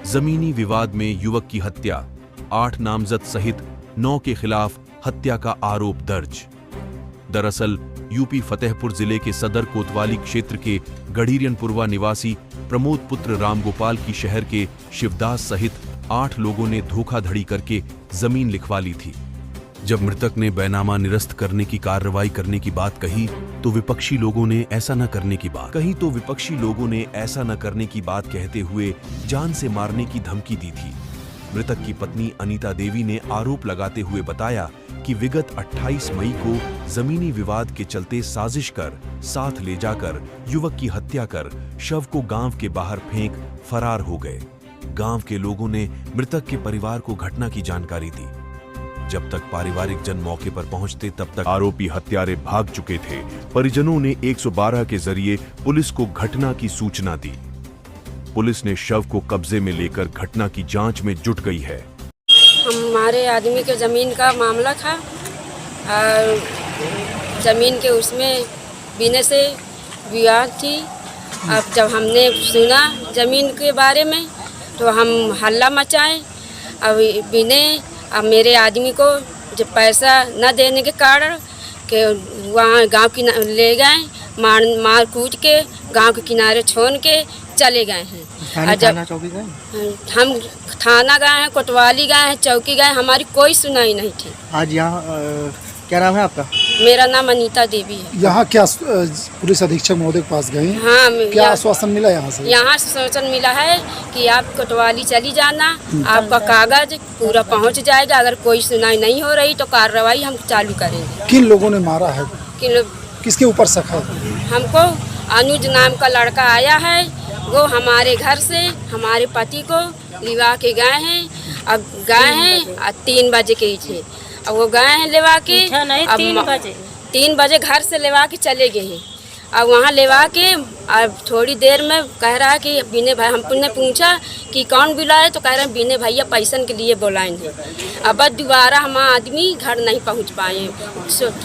जमीनी विवाद में युवक की हत्या, 8 नामजद सहित 9 के खिलाफ हत्या का आरोप दर्ज। दरअसल यूपी फतेहपुर जिले के सदर कोतवाली क्षेत्र के गढ़ीरियनपुरवा निवासी प्रमोद पुत्र रामगोपाल की शहर के शिवदास सहित 8 लोगों ने धोखाधड़ी करके जमीन लिखवा ली थी। जब मृतक ने बैनामा निरस्त करने की कार्रवाई करने की बात कही तो विपक्षी लोगों ने ऐसा न करने की बात कहते हुए जान से मारने की धमकी दी थी। मृतक की पत्नी अनीता देवी ने आरोप लगाते हुए बताया कि विगत 28 मई को जमीनी विवाद के चलते साजिश कर साथ ले जाकर युवक की हत्या कर शव को गांव के बाहर फेंक फरार हो गए। गांव के लोगों ने मृतक के परिवार को घटना की जानकारी दी। जब तक पारिवारिक जन मौके पर पहुंचते तब तक आरोपी हत्यारे भाग चुके थे। परिजनों ने 112 के जरिए पुलिस को घटना की सूचना दी। पुलिस ने शव को कब्जे में लेकर घटना की जांच में जुट गई है। हमारे आदमी के ज़मीन का मामला था और ज़मीन के उसमें बीने से विवाद थी। अब जब हमने सुना ज़मीन के बारे में तो हम हल्ला मचाए। अब बीने अब मेरे आदमी को जब पैसा न देने के कारण के वहाँ गांव की ले गए, मार कूट के गांव के किनारे छोड़ के चले गए हैं। जब हम थाना गए हैं, कोतवाली गए हैं, चौकी गए, हमारी कोई सुनाई नहीं थी। आज यहाँ क्या नाम है आपका? मेरा नाम अनीता देवी है। यहाँ क्या पुलिस अधीक्षक महोदय के पास गए? हाँ, क्या आश्वासन मिला यहाँ से? यहाँ आश्वासन मिला है कि आप कोतवाली चली जाना, आपका कागज पूरा पहुँच जाएगा। अगर कोई सुनाई नहीं हो रही तो कार्रवाई हम चालू करेंगे। किन लोगों ने मारा है? किसके ऊपर शक है? हमको अनुज नाम का लड़का आया है, वो हमारे घर से हमारे पति को लिवा के गए हैं। अब गए हैं 3 बजे के ही थे। अब वो गए हैं लेवा के, अब 3 बजे घर से लेवा के चले गए हैं। अब वहाँ लेवा के अब थोड़ी देर में कह रहा है कि बीने भाई, हमने पूछा कि कौन बुलाए तो कह रहे हैं बीने भैया पैसन के लिए बुलाएंगे। अब दोबारा हम आदमी घर नहीं पहुँच पाए।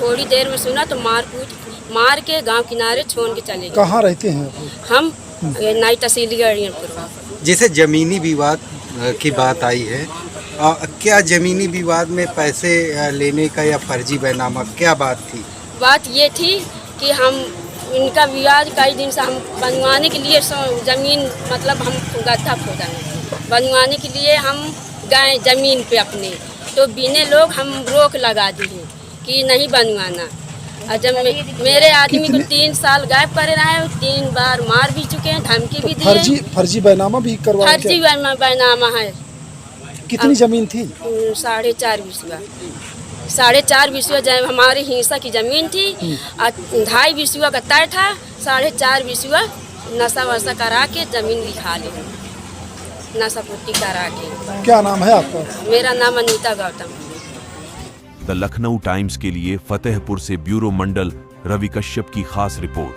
थोड़ी देर में सुना तो मार के गाँव किनारे छोड़ के चले गए। कहाँ रहते हैं हम? नई तहसील गढ़ीरियनपुर। जैसे जमीनी विवाद की बात आई है, क्या जमीनी विवाद में पैसे लेने का या फर्जी बैनामा क्या बात थी? बात ये थी कि हम इनका विवाद कई दिन से हम बनवाने के लिए ज़मीन मतलब हम गड्ढा खोदा बनवाने के लिए हम गए ज़मीन पे अपने, तो बीने लोग हम रोक लगा दिए कि नहीं बनवाना। और जब मेरे आदमी को 3 साल गायब कर रहा है, 3 बार मार भी चुके हैं, धमकी भी दी है। फर्जी बैनामा भी करवाया? फर्जी बैनामा है। कितनी जमीन थी? 4.5 बिस्वा। 4.5 बिस्वा हमारे हिस्सा की जमीन थी और 2.5 बिस्वा का तय था। 4.5 बिस्वा नशा वशा करा के जमीन लिखा ली, नशा पुट्टी करा के। क्या नाम है आपका? मेरा नाम अनीता गौतम। द लखनऊ टाइम्स के लिए फतेहपुर से ब्यूरो मंडल रवि कश्यप की खास रिपोर्ट।